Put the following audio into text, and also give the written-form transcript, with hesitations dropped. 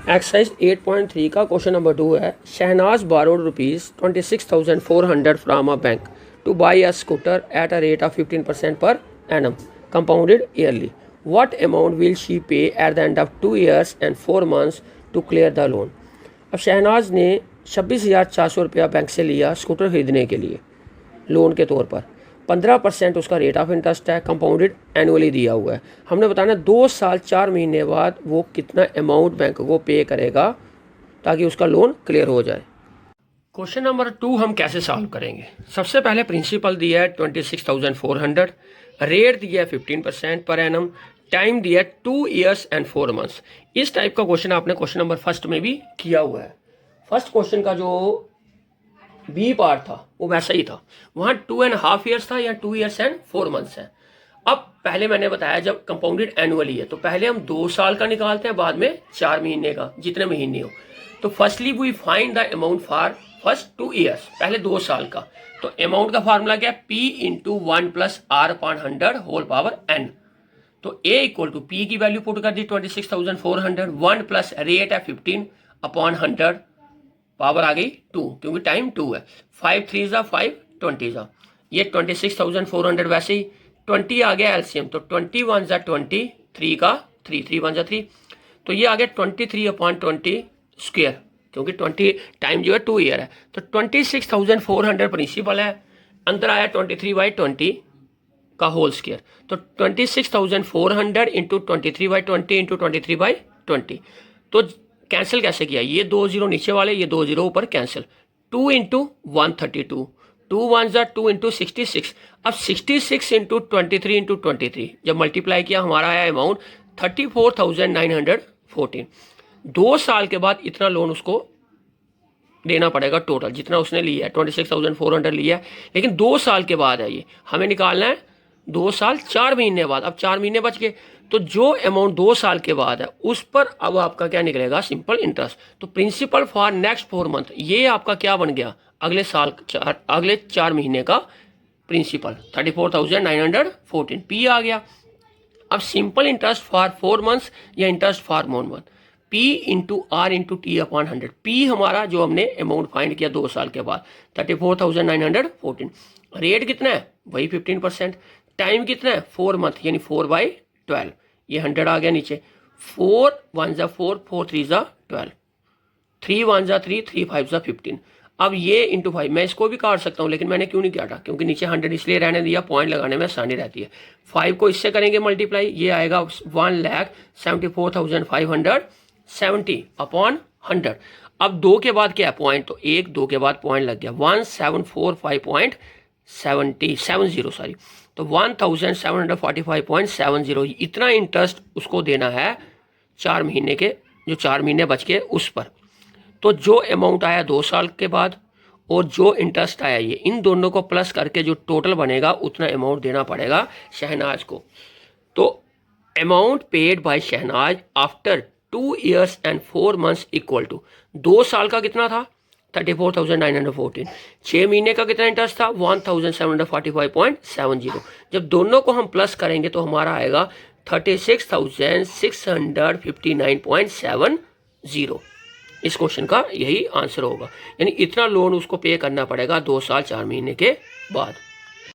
Exercise 8.3 का question number 2 है। Shahnaz borrowed ₹26,400 from a bank to buy a scooter at a rate of 15% per annum compounded yearly. What amount will she pay at the end of 2 years and 4 months to clear the loan. अब शहनाज ने 26,400 रुपया bank से लिया scooter खरीदने के लिए loan के तौर पर। 15% उसका रेट ऑफ इंटरेस्ट है, कंपाउंडेड एनुअली दिया हुआ है। हमने बताना 2 साल 4 महीने बाद वो कितना अमाउंट बैंक को पे करेगा ताकि उसका लोन क्लियर हो जाए। क्वेश्चन नंबर 2 हम कैसे सॉल्व करेंगे। सबसे पहले प्रिंसिपल दिया है 26,400, रेट दिया है 15% पर एनम, टाइम दिया है 2 years एंड 4 months। इस टाइप का क्वेश्चन आपने क्वेश्चन नंबर फर्स्ट में भी किया हुआ है। फर्स्ट क्वेश्चन का जो बी पार्ट था वो वैसा ही था, वहाँ 2.5 years था या 2 years एंड 4 months है। अब पहले मैंने बताया जब कंपाउंडेड एनुअली है तो पहले हम 2 साल का निकालते हैं, बाद में 4 महीने का, जितने महीने हो। तो firstly we find the amount for first 2 years, पहले 2 साल का। तो अमाउंट का फार्मूला क्या है, P into 1 + R/100 whole power n। तो A इक्वल टू P की वैल्यू पुट कर दी 26,400, 1 प्लस रेट है 15/100, पावर आ गई 2 क्योंकि टाइम 2 है। 5 3 ज़ा 5, 20 ज़ा, ये 26,400 वैसे ही 20 आ गया एलसीएम, तो 21 ज़ा 20, 3 का 3, 3 1 ज़ा 3, तो ये आ गया 23/20 स्क्वायर क्योंकि 20 टाइम जो है 2 year है। तो 26,400 प्रिंसिपल है, अंतर आया 23/20 का होल स्क्वायर। तो 26,400 इंटू 23/20 इंटू 23/20। तो कैंसिल कैसे किया, ये 2 0 नीचे वाले, ये 2 0 ऊपर कैंसिल। 2 इंटू 132, 2 1 ज़ा 2 इंटू 66। अब 66 इंटू 23 इंटू 23 जब मल्टीप्लाई किया हमारा आया अमाउंट 34,914। 2 साल के बाद इतना लोन उसको देना पड़ेगा टोटल जितना उसने लिया है, 26,400 लिया है, लेकिन 2 साल के बाद है। ये हमें निकालना है 2 साल 4 महीने बाद। अब 4 महीने बच गए, तो जो अमाउंट 2 साल के बाद है उस पर अब आपका क्या निकलेगा, सिंपल इंटरेस्ट। तो प्रिंसिपल फॉर नेक्स्ट 4 month, ये आपका क्या बन गया, अगले 4 महीने का प्रिंसिपल 34,914 P आ गया। अब सिंपल इंटरेस्ट फॉर 4 months या interest for 1 month, P into R into T/100। P हमारा जो हमने अमाउंट फाइंड किया 2 साल के बाद 34,914। रेट कितना है, वही 15%। टाइम कितना है, 4 month यानी 4/12, ये 100 आ गया नीचे। 4 1 ज़ा 4, 4 3 ज़ा 12, 3 1 ज़ा 3, 3 5 ज़ा 15। अब ये इंटू 5, मैं इसको भी काट सकता हूँ लेकिन मैंने क्यों नहीं काटा, क्योंकि नीचे 100 इसलिए रहने दिया, पॉइंट लगाने में आसानी रहती है। 5 को इससे करेंगे मल्टीप्लाई, ये आएगा 1,74,570/100। अब 2 के बाद क्या है, पॉइंट, तो 1 2 के बाद पॉइंट लग गया 1745.70 सॉरी, तो 1745.70 इतना इंटरेस्ट उसको देना है 4 महीने के, जो 4 महीने बच के उस पर। तो जो अमाउंट आया 2 साल के बाद और जो इंटरेस्ट आया, ये इन दोनों को प्लस करके जो टोटल बनेगा उतना अमाउंट देना पड़ेगा शहनाज को। तो amount paid by Shahnaz after 2 years and 4 months equal to 2 साल का कितना था 34,914, 6 महीने का कितना इंटरेस्ट था 1,745.70। जब दोनों को हम प्लस करेंगे तो हमारा आएगा 36,659.70। इस क्वेश्चन का यही आंसर होगा, यानी इतना लोन उसको पे करना पड़ेगा 2 साल 4 महीने के बाद।